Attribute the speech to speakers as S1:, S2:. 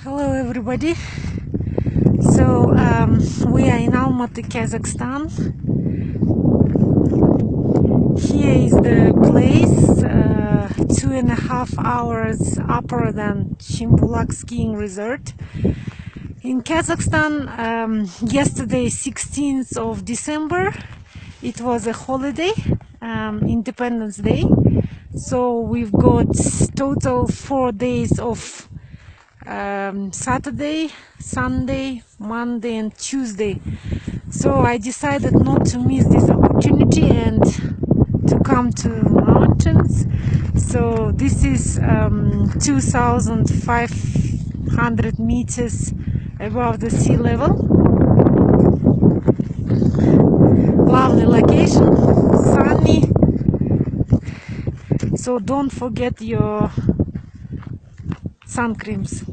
S1: Hello everybody. So we are in Almaty, Kazakhstan. Here is the place, 2.5 hours upper than Chimbulak skiing resort. In Kazakhstan, yesterday 16th of December, it was a holiday, Independence Day. So we've got total 4 days of Saturday, Sunday, Monday and Tuesday. So I decided not to miss this opportunity and to come to mountains. So this is 2,500 meters above the sea level. Lovely location, sunny. So don't forget your sun creams.